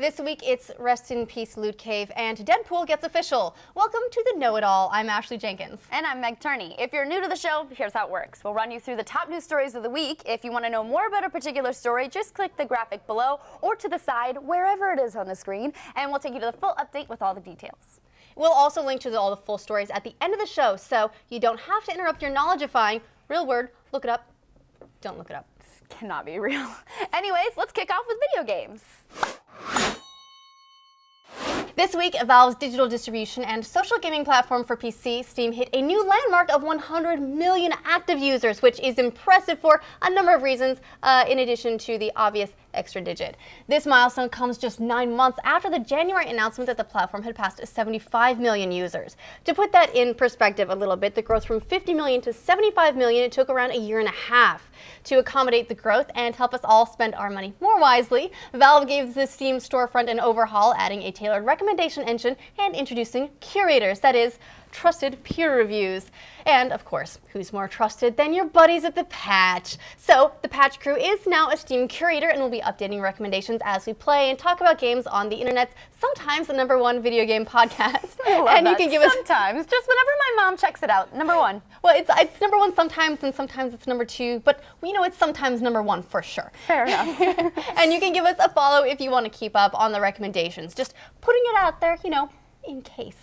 This week it's Rest in Peace Loot Cave and Deadpool gets official. Welcome to the Know-It-All. I'm Ashley Jenkins. And I'm Meg Turney. If you're new to the show, here's how it works. We'll run you through the top news stories of the week. If you want to know more about a particular story, just click the graphic below or to the side, wherever it is on the screen, and we'll take you to the full update with all the details. We'll also link to all the full stories at the end of the show, so you don't have to interrupt your knowledgeifying. Real word, look it up. Don't look it up. This cannot be real. Anyways, let's kick off with video games. This week, Valve's digital distribution and social gaming platform for PC, Steam, hit a new landmark of 100 million active users, which is impressive for a number of reasons, in addition to the obvious extra digit. This milestone comes just 9 months after the January announcement that the platform had passed 75 million users. To put that in perspective a little bit, the growth from 50 million to 75 million, it took around a year and a half. To accommodate the growth and help us all spend our money more wisely, Valve gave the Steam storefront an overhaul, adding a tailored recommendation engine and introducing curators, that is, trusted peer reviews. And of course, who's more trusted than your buddies at the Patch? So the Patch crew is now a Steam curator and will be updating recommendations as we play and talk about games on the internet's sometimes the #1 video game podcast. And you can give us sometimes, just whenever my mom checks it out, #1. Well, it's #1 sometimes, and sometimes it's #2, but we know it's sometimes #1 for sure. Fair enough. And you can give us a follow if you want to keep up on the recommendations. Just putting it out there, in case.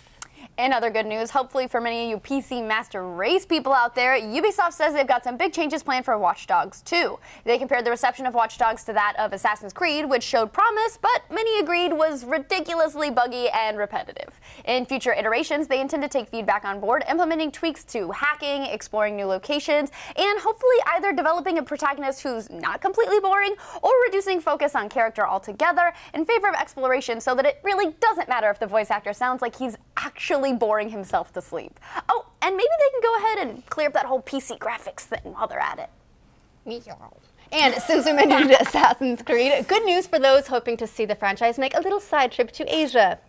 In other good news, hopefully for many of you PC Master Race people out there, Ubisoft says they've got some big changes planned for Watch Dogs 2. They compared the reception of Watch Dogs to that of Assassin's Creed, which showed promise, but many agreed was ridiculously buggy and repetitive. In future iterations, they intend to take feedback on board, implementing tweaks to hacking, exploring new locations, and hopefully either developing a protagonist who's not completely boring or reducing focus on character altogether in favor of exploration so that it really doesn't matter if the voice actor sounds like he's actually boring himself to sleep. Oh, and maybe they can go ahead and clear up that whole PC graphics thing while they're at it. And since we mentioned Assassin's Creed, good news for those hoping to see the franchise make a little side trip to Asia.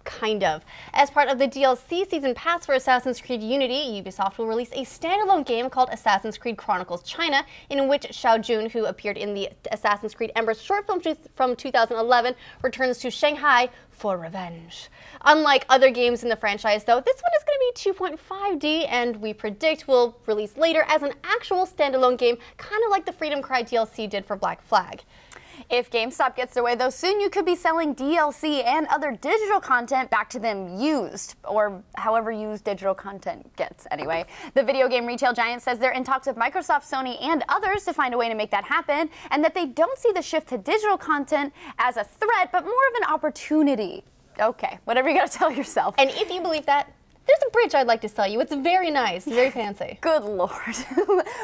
Kind of. As part of the DLC Season Pass for Assassin's Creed Unity, Ubisoft will release a standalone game called Assassin's Creed Chronicles China, in which Xiao Jun, who appeared in the Assassin's Creed Embers short film from 2011, returns to Shanghai for revenge. Unlike other games in the franchise, though, this one is going to be 2.5D, and we predict will release later as an actual standalone game, kind of like the Freedom Cry DLC did for Black Flag. If GameStop gets their way, though, soon you could be selling DLC and other digital content back to them used, or however used digital content gets anyway. The video game retail giant says they're in talks with Microsoft, Sony, and others to find a way to make that happen, and that they don't see the shift to digital content as a threat, but more of an opportunity. Okay, whatever you gotta tell yourself. And if you believe that, there's a bridge I'd like to sell you. It's very nice, very fancy. Good Lord.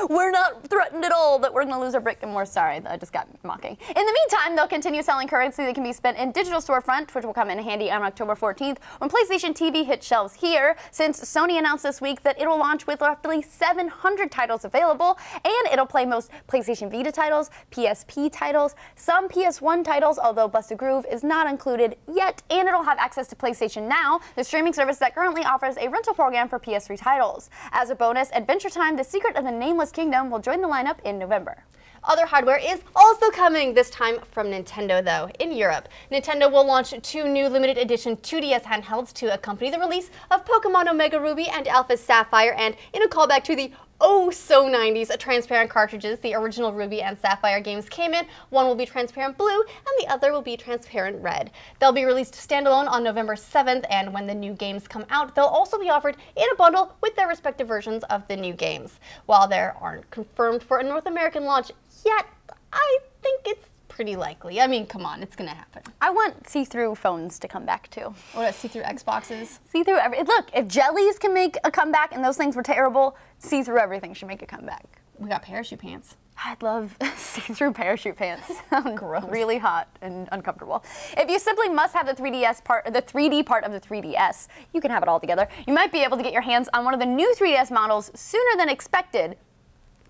We're not threatened at all that we're going to lose our brick and mortar. Sorry, I just got mocking. In the meantime, they'll continue selling currency that can be spent in digital storefront, which will come in handy on October 14th when PlayStation TV hits shelves here, since Sony announced this week that it will launch with roughly 700 titles available, and it'll play most PlayStation Vita titles, PSP titles, some PS1 titles, although Busted Groove is not included yet, and it'll have access to PlayStation Now, the streaming service that currently offers a rental program for PS3 titles. As a bonus, Adventure Time: The Secret of the Nameless Kingdom will join the lineup in November. Other hardware is also coming, this time from Nintendo though, in Europe. Nintendo will launch 2 new limited edition 2DS handhelds to accompany the release of Pokemon Omega Ruby and Alpha Sapphire, and in a callback to the oh-so-90s transparent cartridges the original Ruby and Sapphire games came in. One will be transparent blue and the other will be transparent red. They'll be released standalone on November 7th, and when the new games come out, they'll also be offered in a bundle with their respective versions of the new games. While they aren't confirmed for a North American launch yet, I think it's pretty likely. I mean, come on, it's gonna happen. I want see-through phones to come back too. What about see-through Xboxes? See-through look, if jellies can make a comeback and those things were terrible, see-through everything should make a comeback. We got parachute pants. I'd love see-through parachute pants. Gross. Really hot and uncomfortable. If you simply must have the 3D part of the 3DS, you can have it all together. You might be able to get your hands on one of the new 3DS models sooner than expected.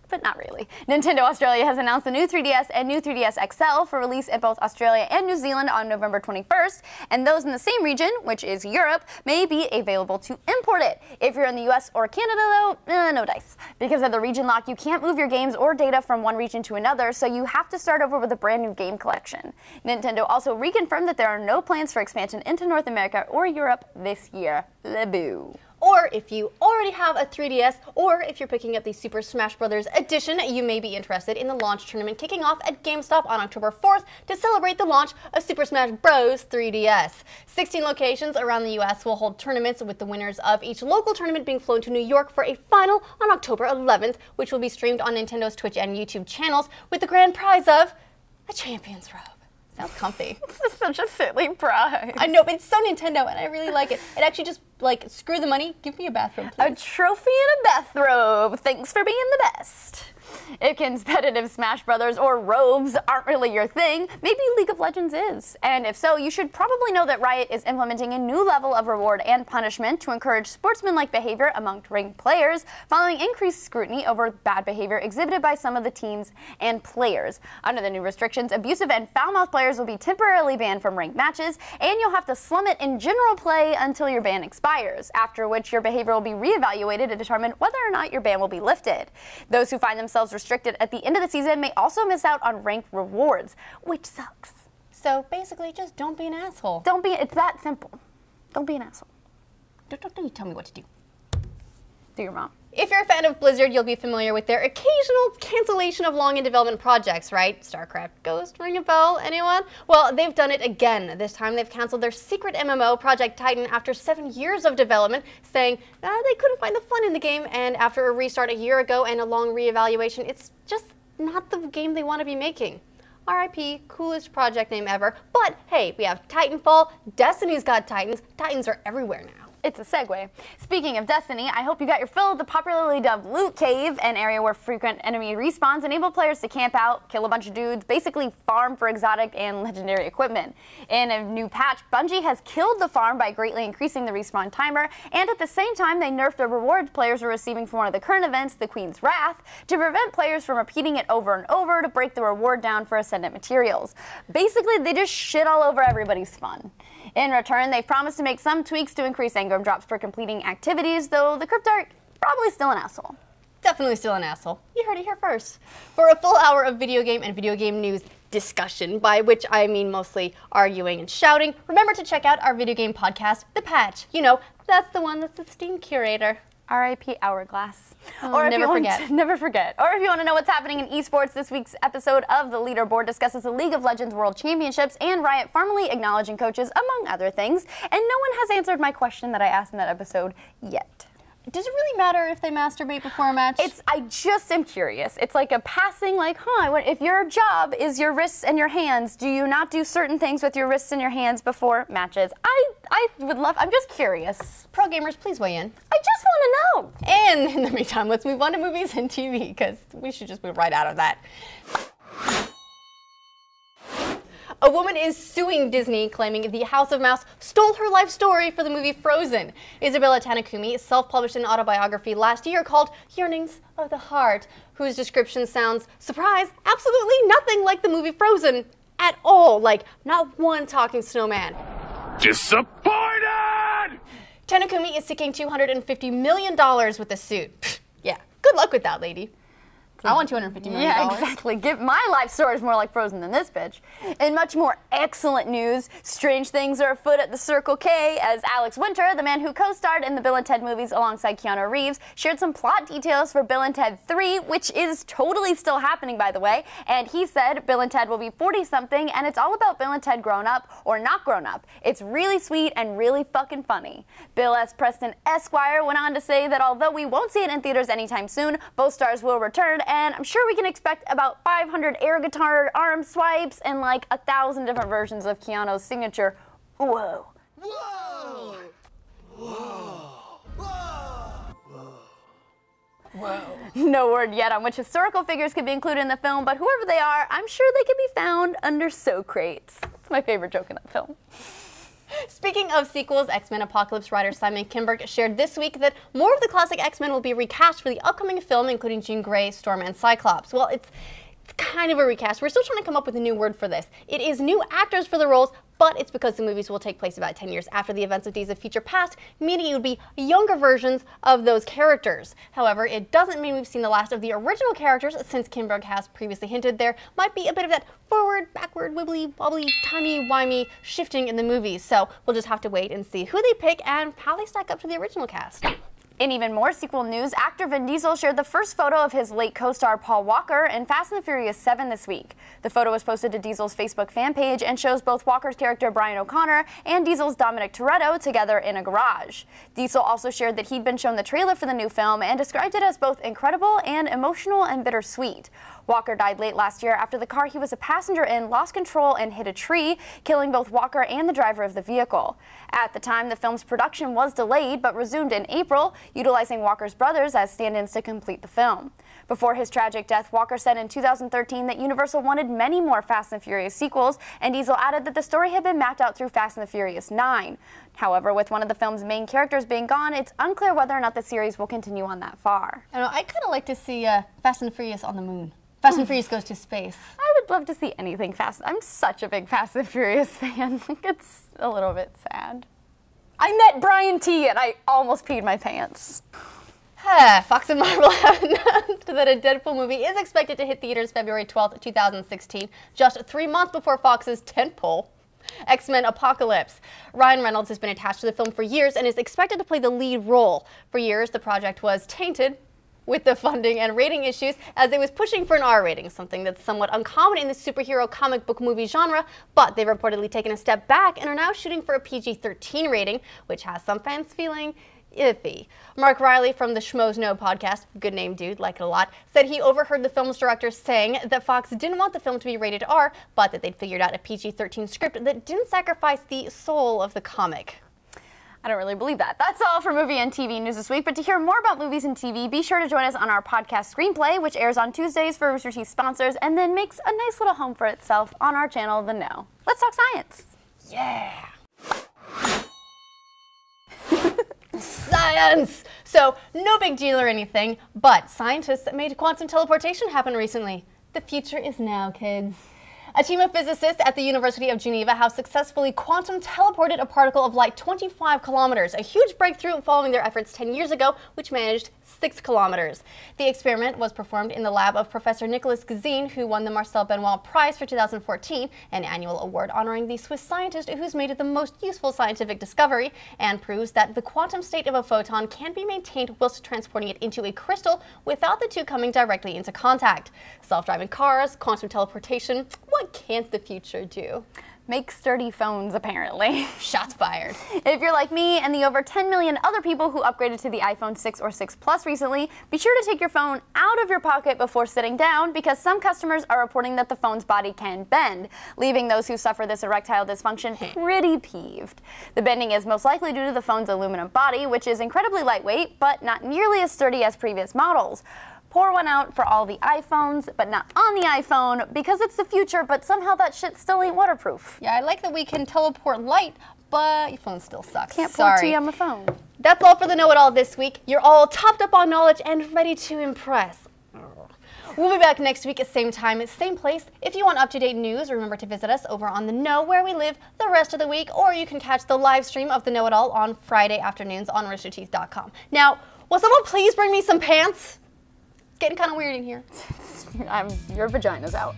but not really. Nintendo Australia has announced the new 3DS and new 3DS XL for release in both Australia and New Zealand on November 21st, and those in the same region, which is Europe, may be available to import it. If you're in the US or Canada though, no dice. Because of the region lock, you can't move your games or data from one region to another, so you have to start over with a brand new game collection. Nintendo also reconfirmed that there are no plans for expansion into North America or Europe this year. Leboo. Or if you already have a 3DS, or if you're picking up the Super Smash Bros. Edition, you may be interested in the launch tournament kicking off at GameStop on October 4th to celebrate the launch of Super Smash Bros. 3DS. 16 locations around the US will hold tournaments, with the winners of each local tournament being flown to New York for a final on October 11th, which will be streamed on Nintendo's Twitch and YouTube channels, with the grand prize of a champion's robe. Sounds comfy. This is such a silly prize. I know, but it's so Nintendo, and I really like it. It actually just, like, screw the money, give me a bathrobe, please. A trophy and a bathrobe. Thanks for being the best. If competitive Smash Brothers or robes aren't really your thing, maybe League of Legends is. And if so, you should probably know that Riot is implementing a new level of reward and punishment to encourage sportsmanlike behavior among ranked players, following increased scrutiny over bad behavior exhibited by some of the teams and players. Under the new restrictions, abusive and foul-mouthed players will be temporarily banned from ranked matches, and you'll have to slum it in general play until your ban expires, after which your behavior will be reevaluated to determine whether or not your ban will be lifted. Those who find themselves restricted at the end of the season may also miss out on ranked rewards, which sucks. So basically, just don't be an asshole. It's that simple. Don't be an asshole. Don't you tell me what to do. Do your mom. If you're a fan of Blizzard, you'll be familiar with their occasional cancellation of long-in-development projects, right? StarCraft Ghost, ring a bell, anyone? Well, they've done it again. This time they've canceled their secret MMO, Project Titan, after 7 years of development, saying they couldn't find the fun in the game, and after a restart a year ago and a long reevaluation, it's just not the game they want to be making. RIP, coolest project name ever. But hey, we have Titanfall, Destiny's got Titans. Titans are everywhere now. It's a segue. Speaking of Destiny, I hope you got your fill of the popularly dubbed Loot Cave, an area where frequent enemy respawns enable players to camp out, kill a bunch of dudes, basically farm for exotic and legendary equipment. In a new patch, Bungie has killed the farm by greatly increasing the respawn timer, and at the same time they nerfed the rewards players are receiving from one of the current events, the Queen's Wrath, to prevent players from repeating it over and over to break the reward down for Ascendant materials. Basically, they just shit all over everybody's fun. In return, they've promised to make some tweaks to increase engram drops for completing activities, though the Cryptarch probably still an asshole. Definitely still an asshole. You heard it here first. For a full hour of video game and video game news discussion, by which I mean mostly arguing and shouting, remember to check out our video game podcast, The Patch. You know, that's the one that's the Steam curator. RIP Hourglass. Never forget. Never forget. Or if you want to know what's happening in esports, this week's episode of The Leaderboard discusses the League of Legends World Championships and Riot formally acknowledging coaches, among other things. And no one has answered my question that I asked in that episode yet. Does it really matter if they masturbate before a match? I just am curious. It's like a passing, like, if your job is your wrists and your hands, do you not do certain things with your wrists and your hands before matches? I would love, I'm just curious. Pro gamers, please weigh in. I just want to know. And in the meantime, let's move on to movies and TV, because we should just move right out of that. A woman is suing Disney, claiming the House of Mouse stole her life story for the movie Frozen. Isabella Tanakumi self-published an autobiography last year called Yearnings of the Heart, whose description sounds, surprise, absolutely nothing like the movie Frozen at all. Like, not one talking snowman. Disappointed! Tanakumi is seeking $250 million with the suit. Yeah, good luck with that, lady. I want $250 million. Yeah, exactly. My life story is more like Frozen than this bitch. In much more excellent news, strange things are afoot at the Circle K as Alex Winter, the man who co-starred in the Bill and Ted movies alongside Keanu Reeves, shared some plot details for Bill and Ted 3, which is totally still happening, by the way. And he said Bill and Ted will be 40-something, and it's all about Bill and Ted grown up or not grown up. It's really sweet and really fucking funny. Bill S. Preston Esquire went on to say that although we won't see it in theaters anytime soon, both stars will return, and I'm sure we can expect about 500 air guitar arm swipes and like 1,000 different versions of Keanu's signature whoa. Whoa! Whoa! Whoa! Whoa. No word yet on which historical figures could be included in the film, but whoever they are, I'm sure they can be found under soap crates. It's my favorite joke in that film. Speaking of sequels, X-Men Apocalypse writer Simon Kinberg shared this week that more of the classic X-Men will be recast for the upcoming film, including Jean Grey, Storm, and Cyclops. Well, it's kind of a recast. We're still trying to come up with a new word for this. It is new actors for the roles, but it's because the movies will take place about 10 years after the events of Days of Future Past, meaning it would be younger versions of those characters. However, it doesn't mean we've seen the last of the original characters, since Kinberg has previously hinted there might be a bit of that forward, backward, wibbly, wobbly, timey-wimey shifting in the movies. So we'll just have to wait and see who they pick and how they stack up to the original cast. In even more sequel news, actor Vin Diesel shared the first photo of his late co-star Paul Walker in Fast and the Furious 7 this week. The photo was posted to Diesel's Facebook fan page and shows both Walker's character Brian O'Connor and Diesel's Dominic Toretto together in a garage. Diesel also shared that he'd been shown the trailer for the new film and described it as both incredible and emotional and bittersweet. Walker died late last year after the car he was a passenger in lost control and hit a tree, killing both Walker and the driver of the vehicle. At the time, the film's production was delayed but resumed in April, utilizing Walker's brothers as stand-ins to complete the film. Before his tragic death, Walker said in 2013 that Universal wanted many more Fast and Furious sequels, and Diesel added that the story had been mapped out through Fast and the Furious 9. However, with one of the film's main characters being gone, it's unclear whether or not the series will continue on that far. I don't know, I kind of like to see Fast and Furious on the moon. Fast and Furious goes to space. I would love to see anything Fast. I'm such a big Fast and Furious fan. It's a little bit sad. I met Brian T. and I almost peed my pants. Fox and Marvel have announced that a Deadpool movie is expected to hit theaters February 12th, 2016, just 3 months before Fox's tentpole X-Men Apocalypse. Ryan Reynolds has been attached to the film for years and is expected to play the lead role. For years, the project was tainted with the funding and rating issues as it was pushing for an R rating, something that's somewhat uncommon in the superhero comic book movie genre, but they've reportedly taken a step back and are now shooting for a PG-13 rating, which has some fans feeling iffy. Mark Riley from the Schmoes Know podcast, good name dude, like it a lot, said he overheard the film's director saying that Fox didn't want the film to be rated R, but that they'd figured out a PG-13 script that didn't sacrifice the soul of the comic. I don't really believe that. That's all for movie and TV news this week, but to hear more about movies and TV, be sure to join us on our podcast Screenplay, which airs on Tuesdays for Rooster Teeth sponsors and then makes a nice little home for itself on our channel, The Know. Let's talk science. Yeah. Science! So, no big deal or anything, but scientists made quantum teleportation happen recently. The future is now, kids. A team of physicists at the University of Geneva have successfully quantum teleported a particle of light 25 kilometers, a huge breakthrough following their efforts 10 years ago, which managed 6 kilometers. The experiment was performed in the lab of Professor Nicolas Gazin, who won the Marcel Benoit Prize for 2014, an annual award honoring the Swiss scientist who's made it the most useful scientific discovery, and proves that the quantum state of a photon can be maintained whilst transporting it into a crystal without the two coming directly into contact. Self-driving cars, quantum teleportation, what can't the future do? Make sturdy phones, apparently. Shots fired. If you're like me and the over 10 million other people who upgraded to the iPhone 6 or 6 Plus recently, be sure to take your phone out of your pocket before sitting down, because some customers are reporting that the phone's body can bend, leaving those who suffer this erectile dysfunction pretty peeved. The bending is most likely due to the phone's aluminum body, which is incredibly lightweight, but not nearly as sturdy as previous models. Pour one out for all the iPhones, but not on the iPhone, because it's the future, but somehow that shit still ain't waterproof. Yeah, I like that we can teleport light, but your phone still sucks. Can't pour tea on the phone. That's all for the Know-It-All this week. You're all topped up on knowledge and ready to impress. We'll be back next week at same time, same place. If you want up-to-date news, remember to visit us over on The Know, where we live the rest of the week, or you can catch the live stream of the Know-It-All on Friday afternoons on roosterteeth.com. Now, will someone please bring me some pants? Getting kind of weird in here. Your vagina's out.